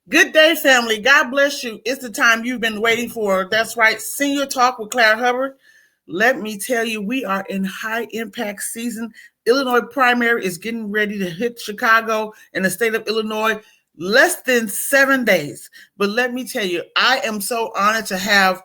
Good day, family. God bless you. It's the time you've been waiting for. That's right, Senior Talk with Claire Hubbard. Let me tell you, we are in high impact season. Illinois primary is getting ready to hit Chicago and the state of Illinois less than 7 days. But let me tell you, I am so honored to have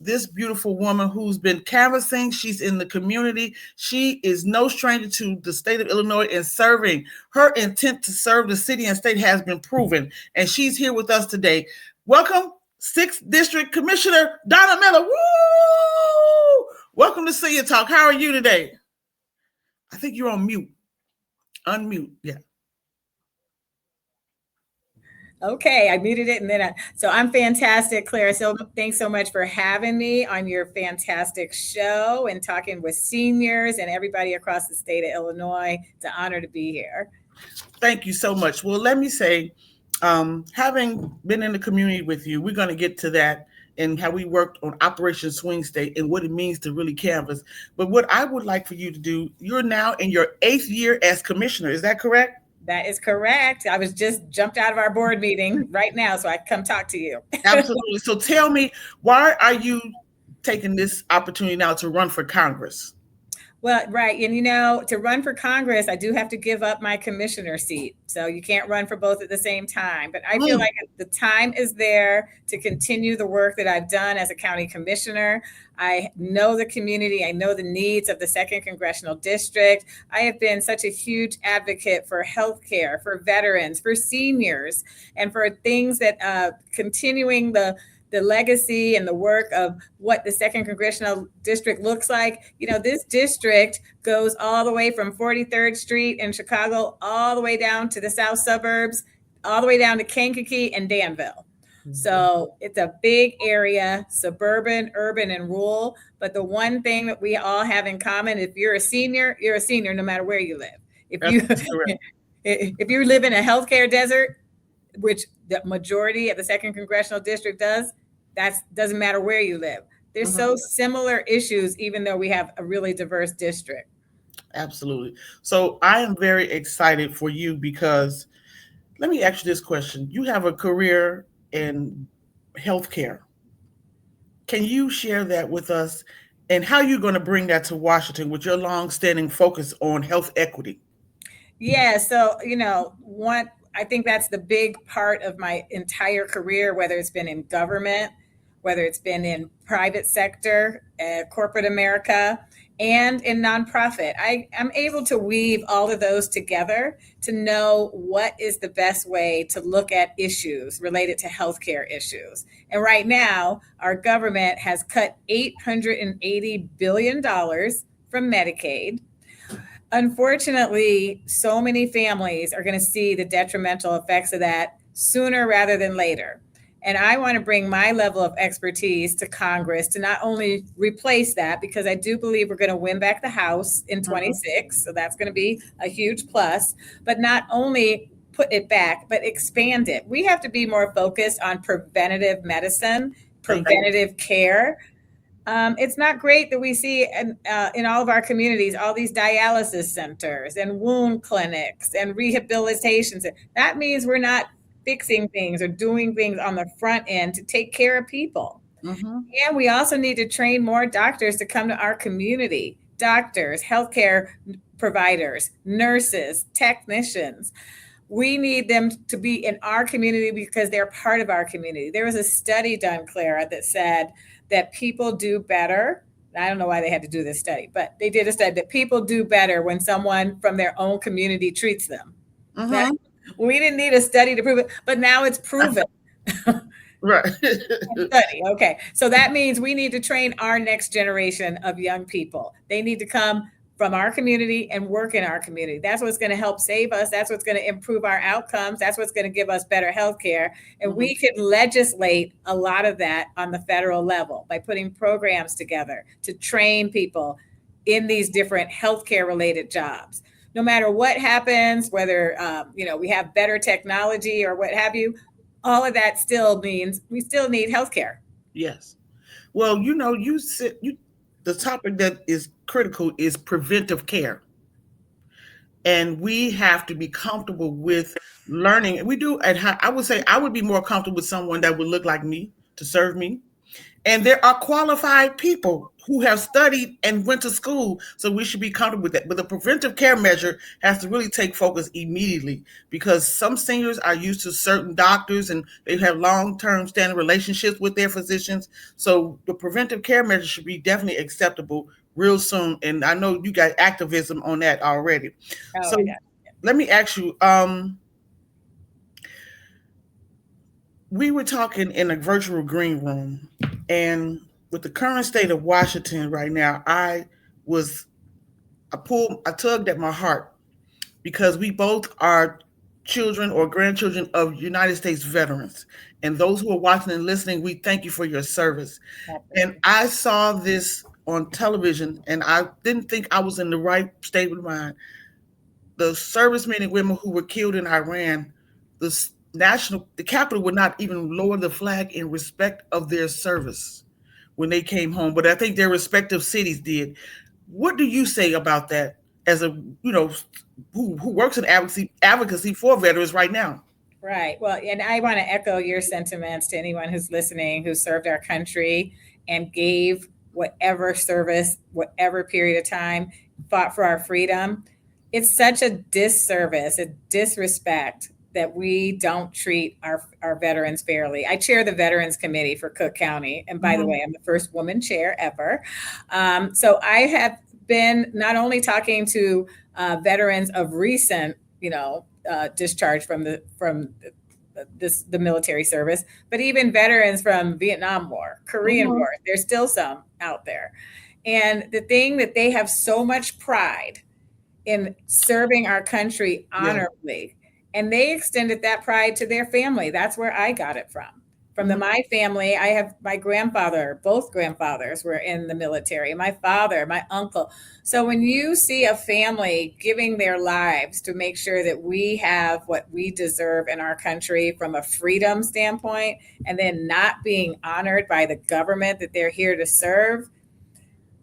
this beautiful woman who's been canvassing. She's in the community. She is no stranger to the state of Illinois and serving. Her intent to serve the city and state has been proven, and she's here with us today. Welcome, 6th District Commissioner Donna Miller. Woo! Welcome to See You Talk. How are you today? I think you're on mute. Unmute. Yeah. Okay, I muted it so I'm fantastic, Claire. So thanks so much for having me on your fantastic show and talking with seniors and everybody across the state of Illinois. It's an honor to be here. Thank you so much. Well, let me say, having been in the community with you, we're going to get to that and how we worked on Operation Swing State and what it means to really canvass. But what I would like for you to do, you're now in your 8th year as commissioner. Is that correct? That is correct. I was just jumped out of our board meeting right now, so I come talk to you. Absolutely. So tell me, why are you taking this opportunity now to run for Congress? Well, right. And, to run for Congress, I do have to give up my commissioner seat. So you can't run for both at the same time. But I feel like the time is there to continue the work that I've done as a county commissioner. I know the community. I know the needs of the 2nd Congressional District. I have been such a huge advocate for healthcare, for veterans, for seniors, and for things that continuing the legacy and the work of what the 2nd Congressional District looks like. This district goes all the way from 43rd Street in Chicago, all the way down to the south suburbs, all the way down to Kankakee and Danville. Mm-hmm. So it's a big area, suburban, urban, and rural. But the one thing that we all have in common, if you're a senior no matter where you live. If you live in a healthcare desert, which the majority of the 2nd Congressional District does, that doesn't matter where you live. There's so similar issues, even though we have a really diverse district. Absolutely. So I am very excited for you because let me ask you this question. You have a career in healthcare. Can you share that with us and how you're going to bring that to Washington with your long-standing focus on health equity? Yeah. So, I think that's the big part of my entire career, whether it's been in government, whether it's been in private sector, corporate America, and in nonprofit. I am able to weave all of those together to know what is the best way to look at issues related to healthcare issues. And right now, our government has cut $880 billion from Medicaid. Unfortunately, so many families are going to see the detrimental effects of that sooner rather than later. And I want to bring my level of expertise to Congress to not only replace that, because I do believe we're going to win back the House in 26. So that's going to be a huge plus, but not only put it back, but expand it. We have to be more focused on preventative medicine, preventative care. It's not great that we see in all of our communities, all these dialysis centers and wound clinics and rehabilitations. That means we're not fixing things or doing things on the front end to take care of people. Mm-hmm. And we also need to train more doctors to come to our community. Doctors, healthcare providers, nurses, technicians. We need them to be in our community because they're part of our community. There was a study done, Clara, that said that people do better. I don't know why they had to do this study, but they did a study that people do better when someone from their own community treats them. Mm-hmm. We didn't need a study to prove it, but now it's proven. Right. Study. Okay. So that means we need to train our next generation of young people. They need to come from our community and work in our community. That's what's going to help save us. That's what's going to improve our outcomes. That's what's going to give us better health care. And we can legislate a lot of that on the federal level by putting programs together to train people in these different healthcare related jobs. No matter what happens, whether we have better technology or what have you, all of that still means we still need healthcare. Yes. Well, the topic that is critical is preventive care. And we have to be comfortable with learning. And we do. And I would say I would be more comfortable with someone that would look like me to serve me. And there are qualified people who have studied and went to school, so we should be comfortable with that. But the preventive care measure has to really take focus immediately, because some seniors are used to certain doctors and they have long-term standing relationships with their physicians. So the preventive care measure should be definitely acceptable real soon. And I know you got activism on that already. Oh So my God. let me ask you, we were talking in a virtual green room, and with the current state of Washington right now, was I tugged at my heart, because we both are children or grandchildren of United States veterans. And those who are watching and listening, we thank you for your service. And Absolutely. I saw this on television, and I didn't think I was in the right state of mind. The servicemen and women who were killed in Iran, the capital would not even lower the flag in respect of their service when they came home, but I think their respective cities did. What do you say about that, as a who works in advocacy for veterans right now? Right. Well, and I want to echo your sentiments to anyone who's listening who served our country and gave whatever service, whatever period of time, fought for our freedom. It's such a disservice, a disrespect that we don't treat our veterans fairly. I chair the Veterans Committee for Cook County. And by the Mhm. way, I'm the first woman chair ever. So I have been not only talking to veterans of recent, discharge from the military service, but even veterans from Vietnam War, Korean Mhm. War. There's still some out there. And the thing that they have so much pride in serving our country Yeah. honorably. And they extended that pride to their family. That's where I got it from. From Mhm. my family, I have my grandfather, both grandfathers were in the military, my father, my uncle. So when you see a family giving their lives to make sure that we have what we deserve in our country from a freedom standpoint, and then not being honored by the government that they're here to serve,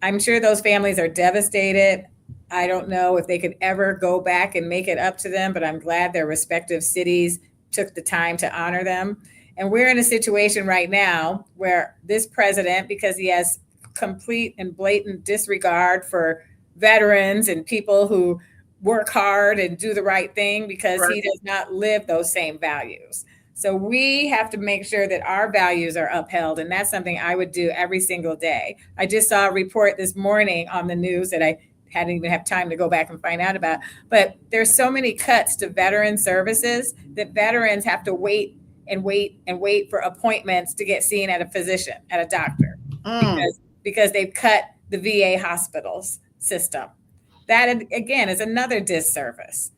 I'm sure those families are devastated. I don't know if they could ever go back and make it up to them, but I'm glad their respective cities took the time to honor them. And we're in a situation right now where this president, because he has complete and blatant disregard for veterans and people who work hard and do the right thing, because Right. he does not live those same values. So we have to make sure that our values are upheld. And that's something I would do every single day. I just saw a report this morning on the news that I hadn't even have time to go back and find out about. But there's so many cuts to veteran services that veterans have to wait and wait and wait for appointments to get seen at a physician, at a doctor, Mm. because they've cut the VA hospitals system. That again is another disservice.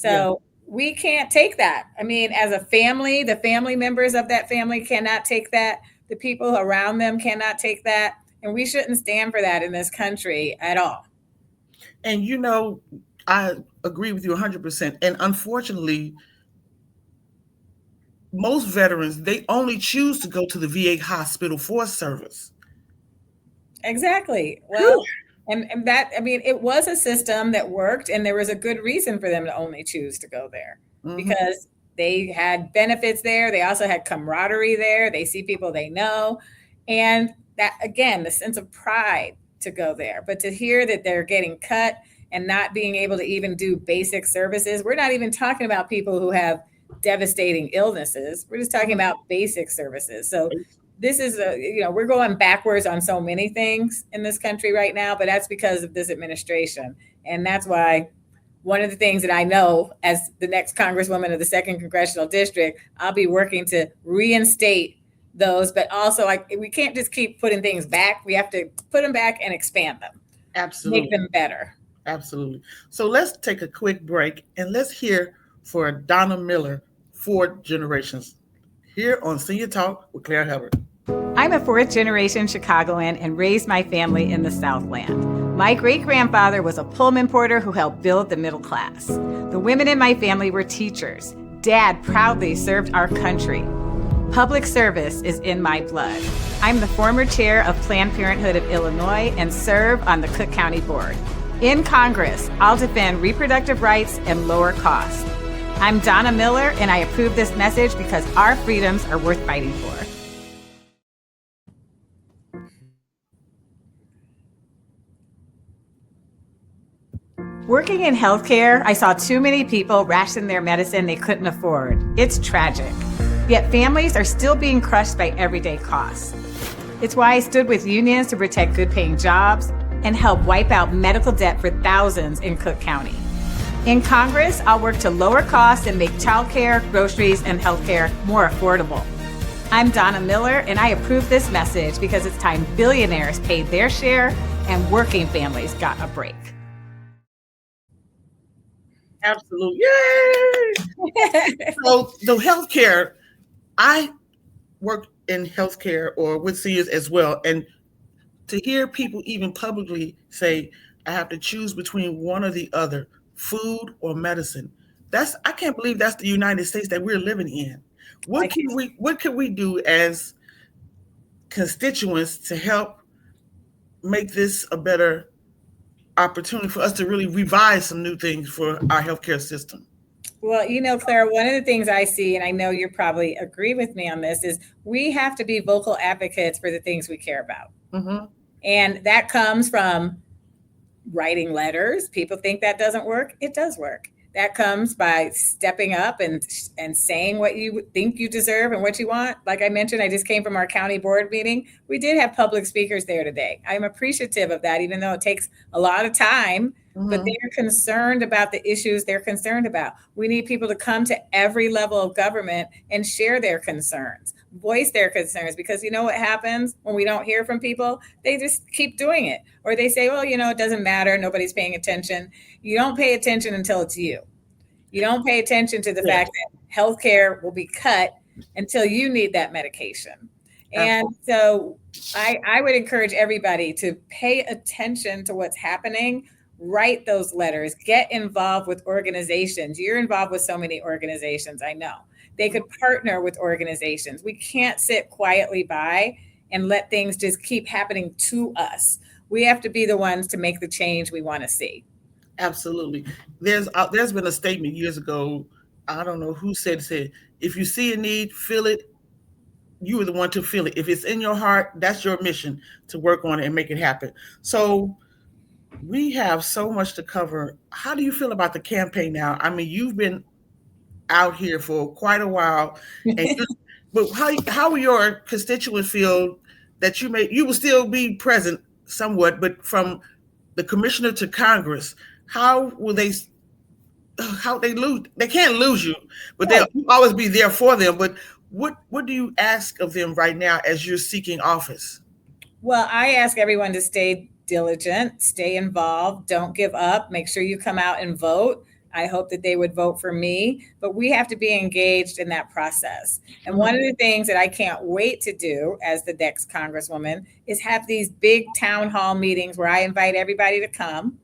Yeah. So we can't take that. I mean, as a family, the family members of that family cannot take that. The people around them cannot take that. And we shouldn't stand for that in this country at all. And I agree with you 100%. And unfortunately, most veterans, they only choose to go to the VA hospital for service. Exactly. Whew. Well, and that, I mean, it was a system that worked, and there was a good reason for them to only choose to go there, Mhm. because they had benefits there. They also had camaraderie there. They see people they know. And that, again, the sense of pride to go there. But to hear that they're getting cut and not being able to even do basic services, we're not even talking about people who have devastating illnesses. We're just talking about basic services. So this is we're going backwards on so many things in this country right now, but that's because of this administration. And that's why one of the things that I know, as the next congresswoman of the second congressional district, I'll be working to reinstate those, but also, like, we can't just keep putting things back. We have to put them back and expand them, make Absolutely. them better. Absolutely. So let's take a quick break and let's hear for Donna Miller, 4 Generations, here on Senior Talk with Claire Hubbard. I'm a fourth generation Chicagoan and raised my family in the Southland. My great grandfather was a Pullman porter who helped build the middle class. The women in my family were teachers. Dad proudly served our country. Public service is in my blood. I'm the former chair of Planned Parenthood of Illinois and serve on the Cook County Board. In Congress, I'll defend reproductive rights and lower costs. I'm Donna Miller, and I approve this message because our freedoms are worth fighting for. Working in healthcare, I saw too many people ration their medicine they couldn't afford. It's tragic. Yet families are still being crushed by everyday costs. It's why I stood with unions to protect good-paying jobs and help wipe out medical debt for thousands in Cook County. In Congress, I'll work to lower costs and make childcare, groceries, and healthcare more affordable. I'm Donna Miller, and I approve this message because it's time billionaires paid their share and working families got a break. Absolutely. Yay! So the healthcare, I work in healthcare or with seniors as well. And to hear people even publicly say, I have to choose between one or the other, food or medicine. I can't believe that's the United States that we're living in. What can we do as constituents to help make this a better opportunity for us to really revise some new things for our healthcare system? Well, Claire, one of the things I see, and I know you probably agree with me on this, is we have to be vocal advocates for the things we care about. Mm-hmm. And that comes from writing letters. People think that doesn't work. It does work. That comes by stepping up and saying what you think you deserve and what you want. Like I mentioned, I just came from our county board meeting. We did have public speakers there today. I'm appreciative of that, even though it takes a lot of time. Mm-hmm. But they're concerned about the issues they're concerned about. We need people to come to every level of government and share their concerns, voice their concerns, because you know what happens when we don't hear from people? They just keep doing it. Or they say, well, it doesn't matter. Nobody's paying attention. You don't pay attention until it's you. You don't pay attention to the fact that healthcare will be cut until you need that medication. And so I would encourage everybody to pay attention to what's happening. Write those letters, get involved with organizations. You're involved with so many organizations, I know. They could partner with organizations. We can't sit quietly by and let things just keep happening to us. We have to be the ones to make the change we want to see. Absolutely. There's been a statement years ago, I don't know who said, if you see a need, feel it. You are the one to feel it. If it's in your heart, that's your mission to work on it and make it happen. So we have so much to cover. How do you feel about the campaign now? I mean, you've been out here for quite a while, but how will your constituents feel that you will still be present somewhat, but from the commissioner to Congress, how will they lose? They can't lose you, but they'll always be there for them. But what do you ask of them right now as you're seeking office? Well, I ask everyone to stay diligent, stay involved, don't give up, make sure you come out and vote. I hope that they would vote for me, but we have to be engaged in that process. And one of the things that I can't wait to do as the next Congresswoman is have these big town hall meetings where I invite everybody to come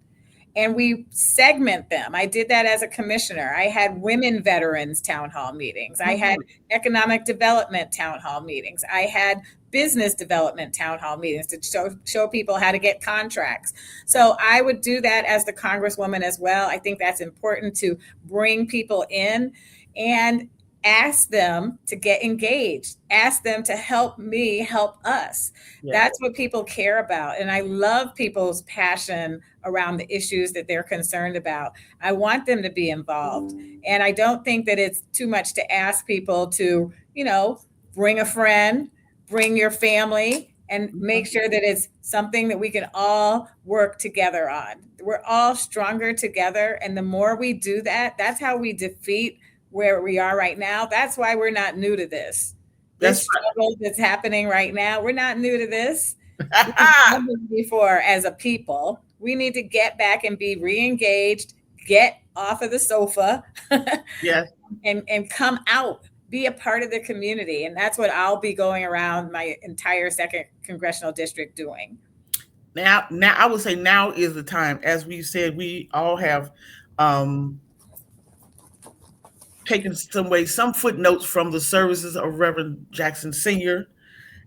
and we segment them. I did that as a commissioner. I had women veterans town hall meetings. I had economic development town hall meetings. I had business development town hall meetings to show people how to get contracts. So I would do that as the Congresswoman as well. I think that's important to bring people in and ask them to get engaged, ask them to help me help us. Yeah. That's what people care about. And I love people's passion around the issues that they're concerned about. I want them to be involved. And I don't think that it's too much to ask people to, bring a friend, bring your family, and make sure that it's something that we can all work together on. We're all stronger together. And the more we do that, that's how we defeat where we are right now. That's why we're not new to this. This struggle that's happening right now, we're not new to this. Before, as a people, we need to get back and be re-engaged, get off of the sofa, and come out, be a part of the community. And that's what I'll be going around my entire 2nd congressional district doing. Now I would say now is the time. As we said, we all have taken some footnotes from the services of Reverend Jackson Sr.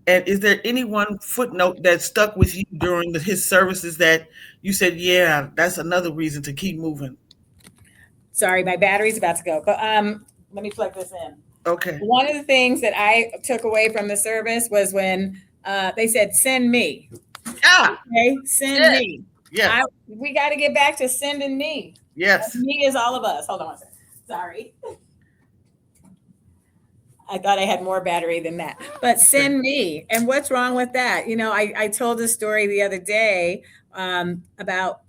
And is there any one footnote that stuck with you during his services that you said, yeah, that's another reason to keep moving? Sorry, my battery's about to go. But let me plug this in. Okay. One of the things that I took away from the service was when they said, "Send me." Ah, Okay, send yes, me. yes, We got to get back to sending me. yes. Me is all of us. Hold on one second. Sorry. I thought I had more battery than that, but send me. And what's wrong with that? You know, I told a story the other day about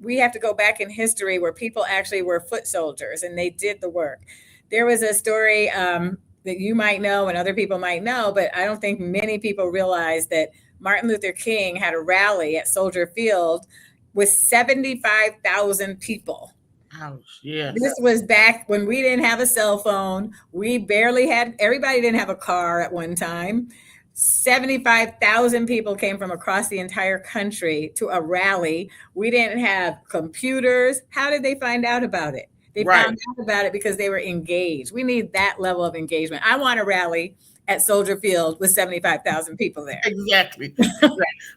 we have to go back in history where people actually were foot soldiers and they did the work. There was a story that you might know and other people might know, but I don't think many people realize that Martin Luther King had a rally at Soldier Field with 75,000 people. Ouch, yes. This was back when we didn't have a cell phone. We barely had, everybody didn't have a car at one time. 75,000 people came from across the entire country to a rally. We didn't have computers. How did they find out about it? They Right. found out about it because they were engaged. We need that level of engagement. I want a rally at Soldier Field with 75,000 people there. Exactly.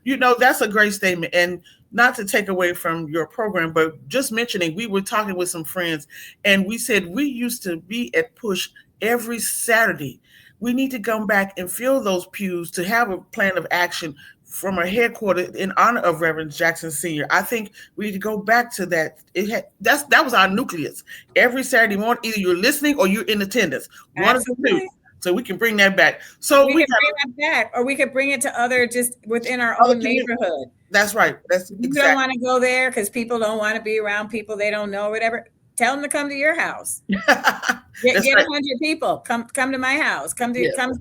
You know, that's a great statement. And not to take away from your program, but just mentioning, we were talking with some friends and we said we used to be at Push every Saturday. We need to come back and fill those pews to have a plan of action from our headquarters in honor of Reverend Jackson Sr. I think we need to go back to that. That was our nucleus. Every Saturday morning, either you're listening or you're in attendance. One of the two. So we can bring that back. So we can bring that back, or we could bring it to other just within our own neighborhood. That's right. That's you don't want to go there because people don't want to be around people they don't know, or whatever. Tell them to come to your house. Get right. 100 people. Come to my house. Come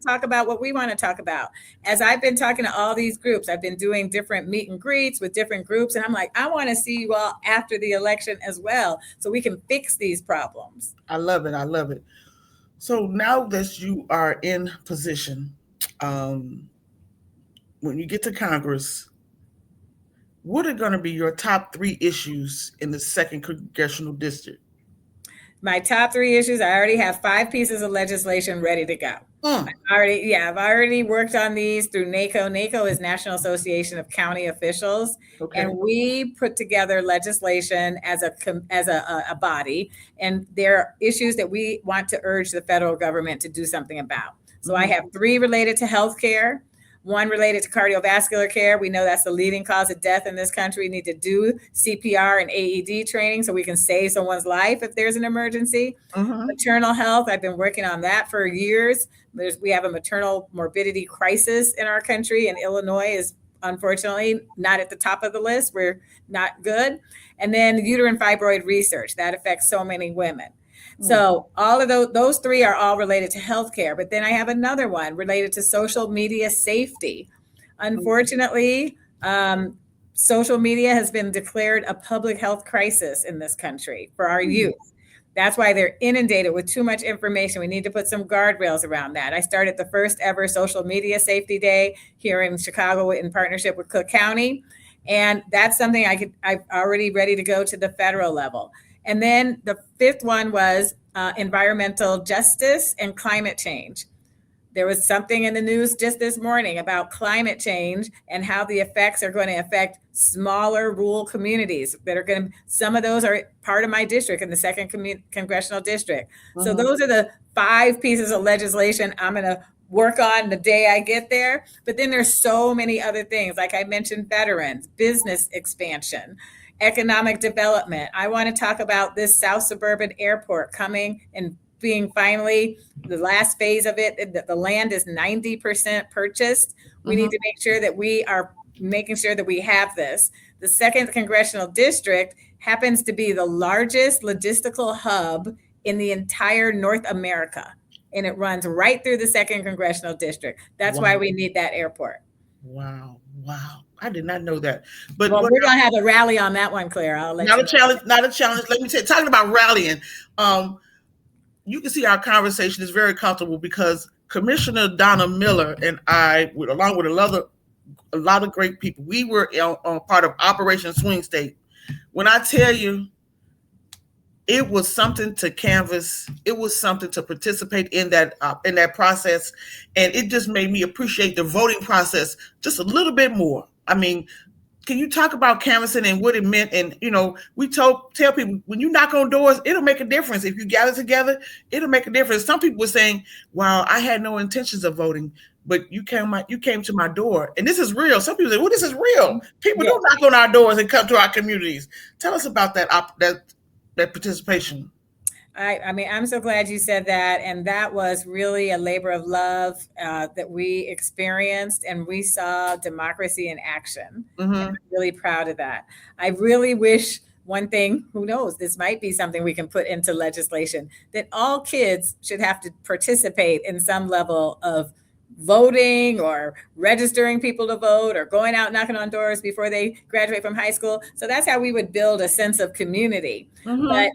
talk about what we want to talk about. As I've been talking to all these groups, I've been doing different meet and greets with different groups, and I'm like, I want to see you all after the election as well, so we can fix these problems. I love it. I love it. So now that you are in position, when you get to Congress, what are going to be your top 3 issues in the 2nd Congressional District? My top 3 issues, I already have 5 pieces of legislation ready to go. I've already worked on these through NACO. NACO is National Association of County Officials. Okay. And we put together legislation as a body. And there are issues that we want to urge the federal government to do something about. So I have 3 related to healthcare. 1 related to cardiovascular care. We know that's the leading cause of death in this country. We need to do CPR and AED training so we can save someone's life if there's an emergency. Maternal health, I've been working on that for years. We have a maternal morbidity crisis in our country, and Illinois is unfortunately not at the top of the list. We're not good. And then uterine fibroid research, that affects so many women. So all of those 3 are all related to healthcare. But then I have another one related to social media safety. Unfortunately, social media has been declared a public health crisis in this country for our youth. That's why they're inundated with too much information. We need to put some guardrails around that. I started the first ever social media safety day here in Chicago in partnership with Cook County. And that's something I'm already ready to go to the federal level. And then the 5th one was environmental justice and climate change. There was something in the news just this morning about climate change and how the effects are going to affect smaller rural communities some of those are part of my district in the 2nd Congressional District. So those are the 5 pieces of legislation I'm going to work on the day I get there. But then there's so many other things, like I mentioned, veterans, business expansion, economic development. I want to talk about this South Suburban Airport coming and being finally the last phase of it. The land is 90% purchased. We need to make sure that we are making sure that we have this. The 2nd Congressional District happens to be the largest logistical hub in the entire North America. And it runs right through the 2nd Congressional District. That's why we need that airport. Wow. I did not know that. But we're going to have a rally on that one, Claire. I'll let you know. Not a challenge. Let me tell you, talking about rallying, you can see our conversation is very comfortable because Commissioner Donna Miller and I, along with a lot of great people, we were on part of Operation Swing State. When I tell you, It was something to canvas. It was something to participate in that process, and it just made me appreciate the voting process just a little bit more. I mean, can you talk about canvassing and what it meant? And we tell people, when you knock on doors, it'll make a difference. If you gather together, it'll make a difference. Some people were saying, "Wow, I had no intentions of voting, but you came to my door," and this is real. Some people say, "Well, this is real." People do knock on our doors and come to our communities. Tell us about that participation. I mean, I'm so glad you said that. And that was really a labor of love that we experienced, and we saw democracy in action. Mm-hmm. And I'm really proud of that. I really wish one thing, who knows, this might be something we can put into legislation, that all kids should have to participate in some level of voting or registering people to vote or going out knocking on doors before they graduate from high school. So that's how we would build a sense of community. Mm-hmm. But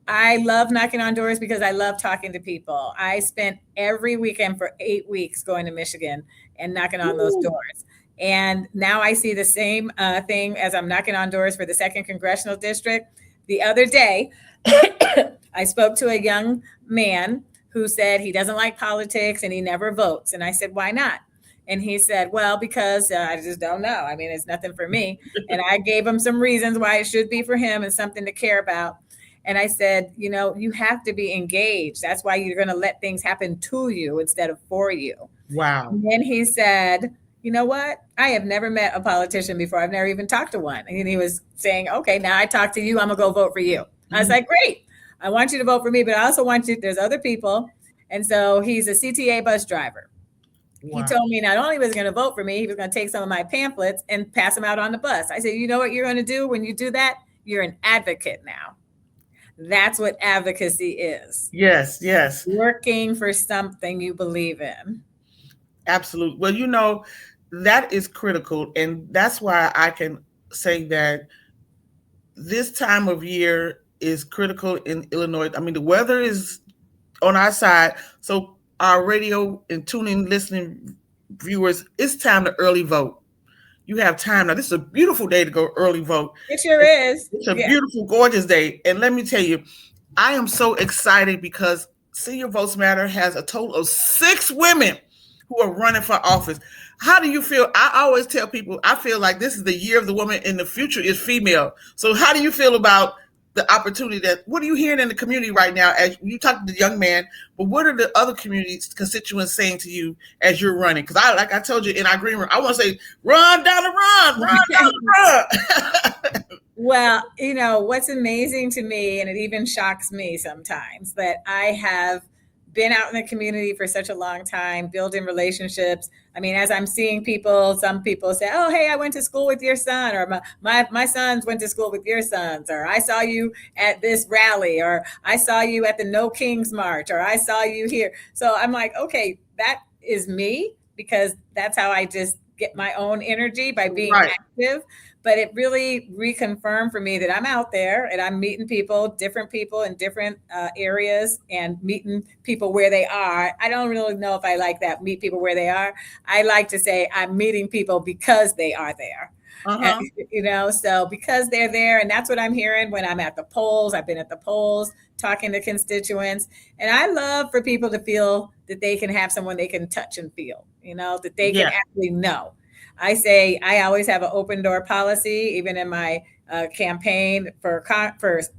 I love knocking on doors because I love talking to people. I spent every weekend for 8 weeks going to Michigan and knocking on those doors. And now I see the same thing as I'm knocking on doors for the 2nd Congressional District. The other day, I spoke to a young man who said he doesn't like politics and he never votes. And I said, "Why not?" And he said, "Well, because I just don't know. I mean, it's nothing for me." And I gave him some reasons why it should be for him and something to care about. And I said, you have to be engaged. That's why you're going to let things happen to you instead of for you. Wow. And then he said, "You know what? I have never met a politician before. I've never even talked to one." And he was saying, "Okay, now I talked to you. I'm going to go vote for you." Mm-hmm. I was like, "Great. I want you to vote for me, but I also want you, there's other people." And so he's a CTA bus driver. Wow. He told me not only was he going to vote for me, he was going to take some of my pamphlets and pass them out on the bus. I said, "You know what you're going to do when you do that? You're an advocate now." That's what advocacy is. Yes, yes. Working for something you believe in. Absolutely. Well, that is critical. And that's why I can say that this time of year is critical in Illinois. I mean, the weather is on our side. So our radio and tuning, listening viewers, it's time to early vote. You have time now. This is a beautiful day to go early vote. It sure is. It's a beautiful, gorgeous day. And let me tell you, I am so excited because Senior Votes Matter has a total of 6 women who are running for office. How do you feel? I always tell people, I feel like this is the year of the woman and the future is female. So how do you feel about the opportunity what are you hearing in the community right now as you talk to the young man, but what are the other communities, constituents saying to you as you're running? Because like I told you in our green room, I want to say, run down the run. Well, what's amazing to me, and it even shocks me sometimes, that I have been out in the community for such a long time, building relationships. I mean, as I'm seeing some people say, "Oh, hey, I went to school with your son," or my sons went to school with your sons, or "I saw you at this rally," or "I saw you at the No Kings March," or "I saw you here." So I'm like, okay, that is me, because that's how I just get my own energy, by being active. But it really reconfirmed for me that I'm out there and I'm meeting different people in different areas, and meeting people where they are. I don't really know if I like that, meet people where they are. I like to say I'm meeting people because they are there. Uh-huh. And, so because they're there, and that's what I'm hearing when I'm at the polls. I've been at the polls talking to constituents, and I love for people to feel that they can have someone they can touch and feel, that they can actually know. I say I always have an open door policy, even in my campaign for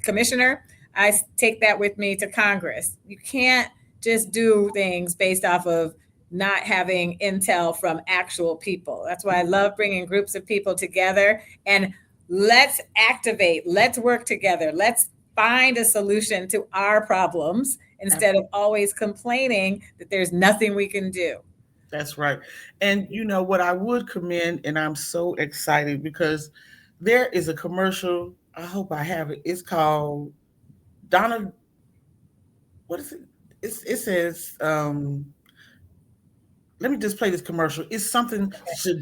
commissioner. I take that with me to Congress. You can't just do things based off of not having intel from actual people. That's why I love bringing groups of people together, and let's activate, let's work together, let's find a solution to our problems instead of always complaining that there's nothing we can do. That's right. And what I would commend, and I'm so excited because there is a commercial, I hope I have it. It's called Donna. What is it? It says, let me just play this commercial. It's something,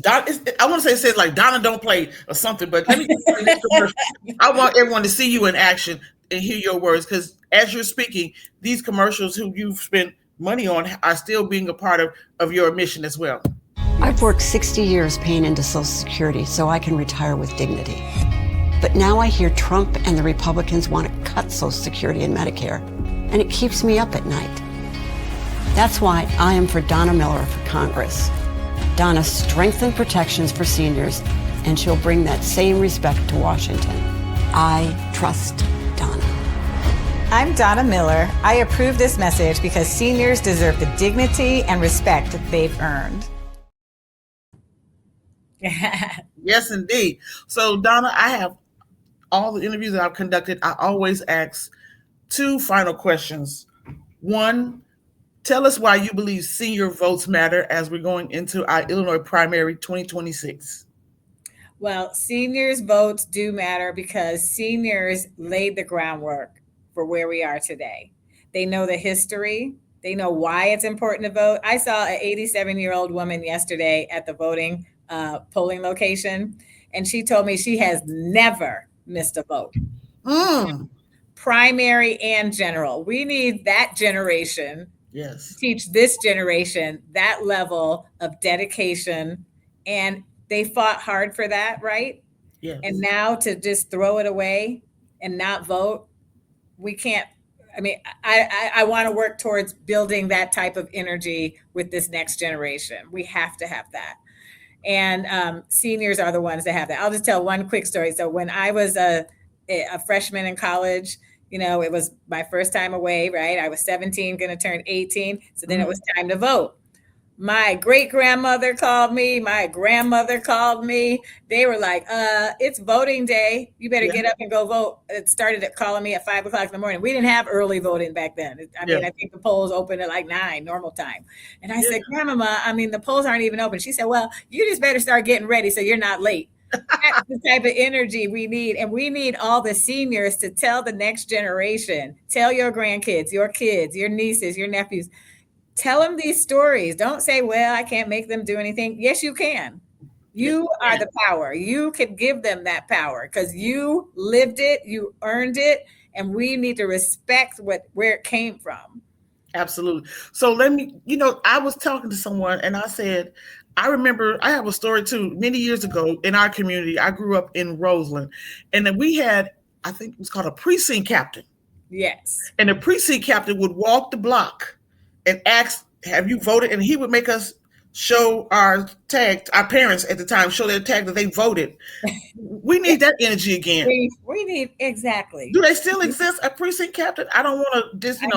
I want to say it says like Donna don't play or something, but let me just play this commercial. I want everyone to see you in action and hear your words, because as you're speaking, these commercials who you've spent money on are still being a part of your mission as well. I've worked 60 years paying into Social Security so I can retire with dignity. But now I hear Trump and the Republicans want to cut Social Security and Medicare, and it keeps me up at night. That's why I am for Donna Miller for Congress. Donna strengthened protections for seniors, and she'll bring that same respect to Washington. I trust Donna. I'm Donna Miller. I approve this message because seniors deserve the dignity and respect that they've earned. Yes, indeed. So, Donna, I have all the interviews that I've conducted. I always ask two final questions. One, tell us why you believe senior votes matter as we're going into our Illinois primary 2026. Well, seniors' votes do matter because seniors laid the groundwork for where we are today. They know the history. They know why it's important to vote. I saw an 87-year-old woman yesterday at the voting polling location, and she told me she has never missed a vote. Primary and general. We need that generation. Yes. To teach this generation that level of dedication, and they fought hard for that, right? Yes. And now to just throw it away and not vote, we can't. I mean, I want to work towards building that type of energy with this next generation. We have to have that. And seniors are the ones that have that. I'll just tell one quick story. So when I was a freshman in college, you know, it was my first time away, right? I was 17, going to turn 18. So then it was time to vote. My great-grandmother called me. My grandmother called me. They were like, it's voting day. You better get up and go vote. It started at calling me at 5 o'clock in the morning. We didn't have early voting back then. I mean, I think the polls opened at like 9, normal time. And I said, Grandmama, I mean, the polls aren't even open. She said, well, you just better start getting ready so you're not late. That's the type of energy we need. And we need all the seniors to tell the next generation, tell your grandkids, your kids, your nieces, your nephews, tell them these stories. Don't say, well, I can't make them do anything. Yes, you can. You are the power. You can give them that power because you lived it, you earned it, and we need to respect where it came from. Absolutely. So let me, I was talking to someone and I said, I remember I have a story too. Many years ago in our community, I grew up in Roseland, and then we had, I think it was called a precinct captain. Yes. And the precinct captain would walk the block and ask, have you voted? And he would make us show our tag, our parents at the time, show their tag that they voted. We need that energy again. We need, exactly. Do they still exist, a precinct captain? I don't want to just, I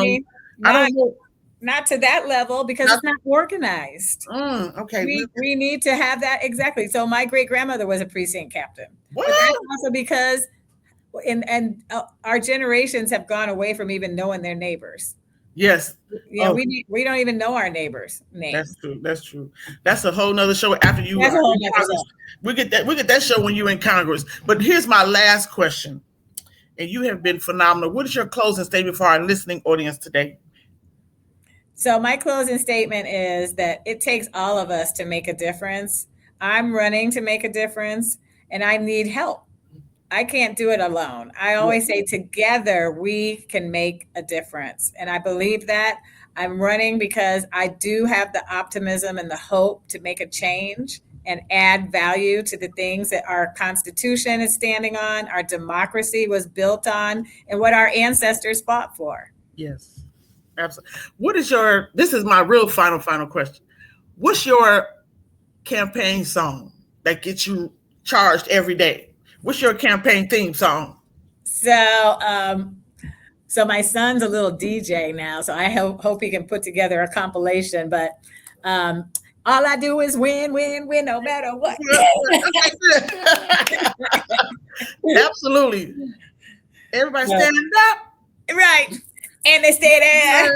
don't know. Not to that level because it's not organized. Okay. We need to have that. Exactly. So my great-grandmother was a precinct captain. What? But that's also because our generations have gone away from even knowing their neighbors. Yes. Yeah, we don't even know our neighbors' names. That's true. That's a whole nother show after you. That's a whole nother show. We get that show when you're in Congress. But here's my last question. And you have been phenomenal. What is your closing statement for our listening audience today? So my closing statement is that it takes all of us to make a difference. I'm running to make a difference, and I need help. I can't do it alone. I always say together we can make a difference. And I believe that. I'm running because I do have the optimism and the hope to make a change and add value to the things that our Constitution is standing on, our democracy was built on, and what our ancestors fought for. Yes. Absolutely. This is my real final question. What's your campaign song that gets you charged every day? What's your campaign theme song? So my son's a little DJ now, so I hope he can put together a compilation, but all I do is win, no matter what. Absolutely. Everybody stand up. Right. And they stay there.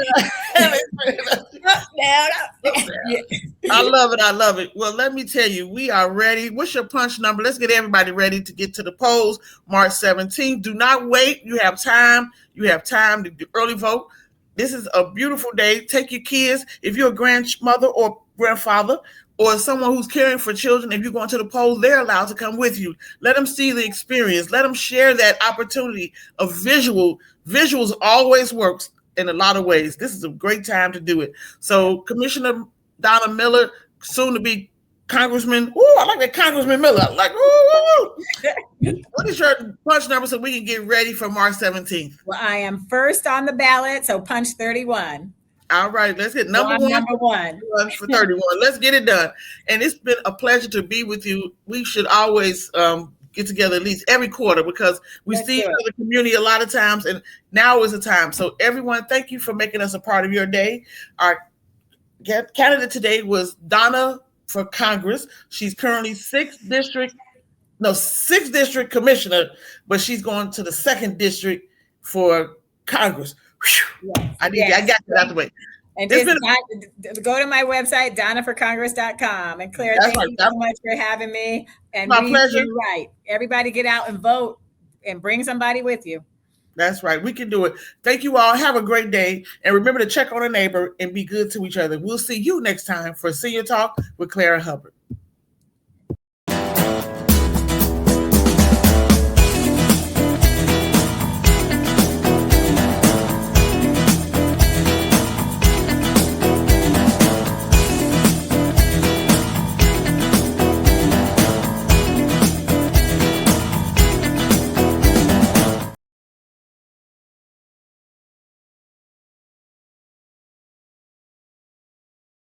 I love it. Well, let me tell you, we are ready. What's your punch number? Let's get everybody ready to get to the polls March 17th. Do not wait. You have time. You have time to do early vote. This is a beautiful day. Take your kids. If you're a grandmother or grandfather or someone who's caring for children, if you're going to the polls, they're allowed to come with you. Let them see the experience. Let them share that opportunity of visual. Visuals always works in a lot of ways. This is a great time to do it. So Commissioner Donna Miller, soon to be Congressman. Ooh, I like that Congressman Miller. I'm like, ooh. What is your punch number so we can get ready for March 17th? Well, I am first on the ballot, so punch 31. All right, let's get number one for 31. Let's get it done. And it's been a pleasure to be with you. We should always get together at least every quarter because we see each other in the community a lot of times, and now is the time. So everyone, thank you for making us a part of your day. Our candidate today was Donna for Congress. She's currently 6th district commissioner, but she's going to the 2nd district for Congress. Yes. I got that out the way. And just go to my website, donnaforcongress.com. And Claire, thank you so much for having me. And my pleasure. Right. Everybody get out and vote and bring somebody with you. That's right. We can do it. Thank you all. Have a great day. And remember to check on a neighbor and be good to each other. We'll see you next time for Senior Talk with Clara Hubbard.